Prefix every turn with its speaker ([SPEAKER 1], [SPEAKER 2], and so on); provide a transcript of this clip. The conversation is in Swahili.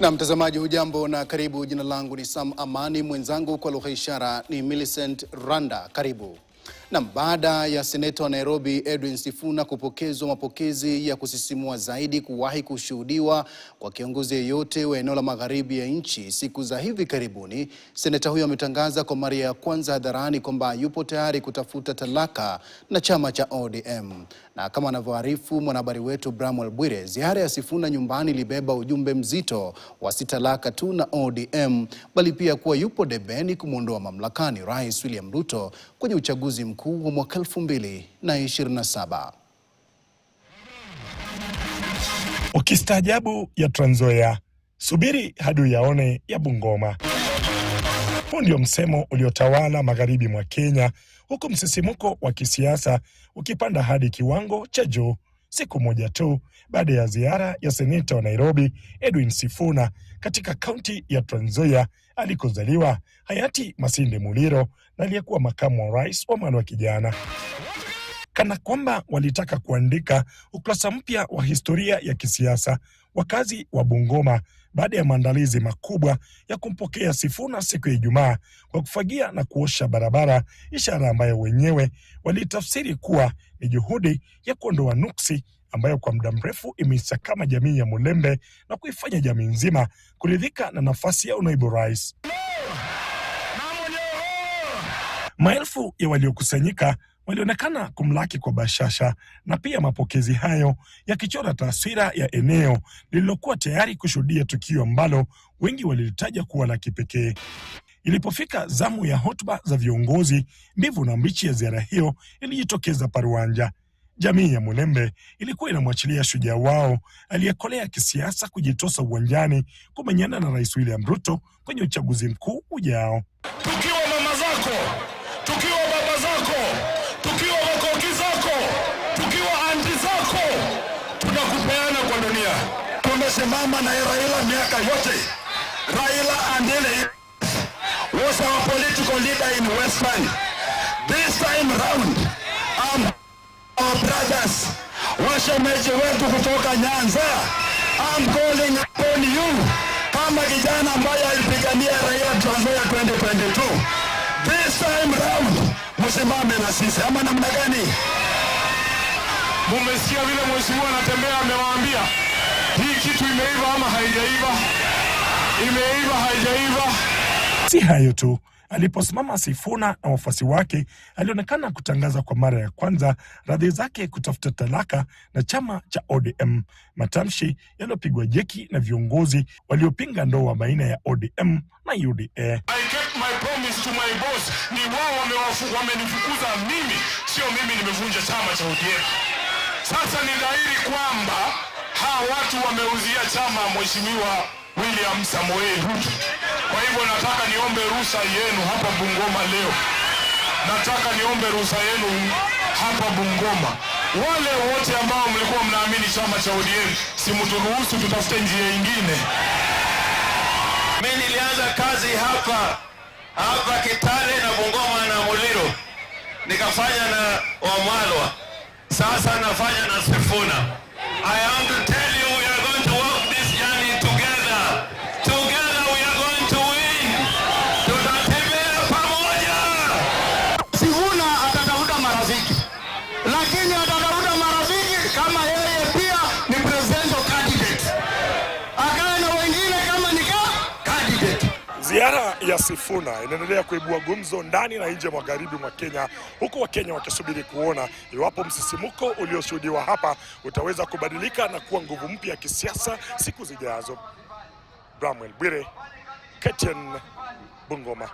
[SPEAKER 1] Na mtazamaji hujambo na karibu. Jina langu ni Sam Amani, mwenzangu kwa lugha ishara ni Millicent Randa. Karibu. Na baada ya seneta wa Nairobi Edwin Sifuna kupokezwa mapokezi ya kusisimua zaidi kuwahi kushuhudiwa kwa kiongozi yeyote wa eneo la magharibi ya nchi siku za hivi karibuni, seneta huyo ametangaza kwa mara ya kwanza hadharani kwamba yupo tayari kutafuta talaka na chama cha ODM. Na kama anavyoarifu mwanahabari wetu Bramwell Bwire, ziara ya Sifuna nyumbani ilibeba ujumbe mzito wa si talaka tu na ODM, bali pia kuwa yupo debeni kumwondoa mamlakani Rais William Ruto kwenye uchaguzi mkuu wa mwaka 2027.
[SPEAKER 2] Ukistaajabu ya Trans Nzoia, subiri hadi uyaone ya Bungoma. Huu ndio msemo uliotawala magharibi mwa Kenya, huku msisimuko wa kisiasa ukipanda hadi kiwango cha juu siku moja tu baada ya ziara ya seneta wa Nairobi Edwin Sifuna katika kaunti ya Trans Nzoia alikozaliwa hayati Masinde Muliro na aliyekuwa makamu wa rais wa mwaka kijana. Kana kwamba walitaka kuandika ukurasa mpya wa historia ya kisiasa, wakazi wa Bungoma baada ya maandalizi makubwa ya kumpokea Sifuna siku ya Ijumaa kwa kufagia na kuosha barabara, ishara ambayo wenyewe walitafsiri kuwa ni juhudi ya kuondoa nuksi ambayo kwa muda mrefu imeisakama jamii ya Mulembe na kuifanya jamii nzima kuridhika na nafasi ya naibu rais. Maelfu ya waliokusanyika walionekana kumlaki kwa bashasha, na pia mapokezi hayo yakichora taswira ya eneo lililokuwa tayari kushuhudia tukio ambalo wengi walilitaja kuwa la kipekee. Ilipofika zamu ya hotuba za viongozi, mbivu na mbichi ya ziara hiyo ilijitokeza paruanja. Jamii ya Mulembe ilikuwa inamwachilia shujaa wao aliyekolea kisiasa kujitosa uwanjani kumenyana na Rais William Ruto kwenye uchaguzi mkuu ujao.
[SPEAKER 3] Tukiwa mama zako, tukiwa baba zako, tukiwa wakoki zako, tukiwa anti zako, tunakupeana kwa dunia. Tumesimama na Raila miaka yote. Raila Andile was our political leader in Western. This time round, our brothers, washemeji wetu kutoka Nyanza, I'm calling upon you kama kijana ambaye alipigania Raila Trans Nzoia 2022. This time round, msimame na sisi ama namna gani? Mumesikia vile mheshimiwa anatembea, amewaambia hii kitu imeiva ama haijaiva? Imeiva, haijaiva?
[SPEAKER 2] Si hayo tu, aliposimama Sifuna na wafuasi wake alionekana kutangaza kwa mara ya kwanza radhi zake kutafuta talaka na chama cha ODM, matamshi yaliyopigwa jeki na viongozi waliopinga ndoa baina ya ODM na UDA.
[SPEAKER 3] I kept my promise to my boss. Ni wao wamenifukuza mimi, sio mimi nimevunja chama cha ODM. Sasa ni dhahiri kwamba hawa watu wameuzia chama mheshimiwa William Samoei Ruto. Kwa hivyo nataka niombe ruhusa yenu hapa Bungoma leo. Nataka niombe ruhusa yenu hapa Bungoma. Wale wote ambao mlikuwa mnaamini chama cha ODM, simturuhusu, tutafute njia nyingine. Mimi nilianza kazi hapa Kitale na Bungoma na Muliro. Nikafanya na Wamalwa. Sasa nafanya na Sifuna. I want to tell you we are going to walk this journey together. Together we are going to win. Tutatembea pamoja. Sifuna atatafuta marafiki. Lakini atatafuta marafiki kama yeye pia ni presidential candidate. Akae na wengine kama ni candidate.
[SPEAKER 2] Ziara ya Sifuna inaendelea kuibua gumzo ndani na nje magharibi mwa Kenya, huku Wakenya wakisubiri kuona iwapo msisimuko ulioshuhudiwa hapa utaweza kubadilika na kuwa nguvu mpya ya kisiasa siku zijazo. Bramwell Bwire, KTN, Bungoma.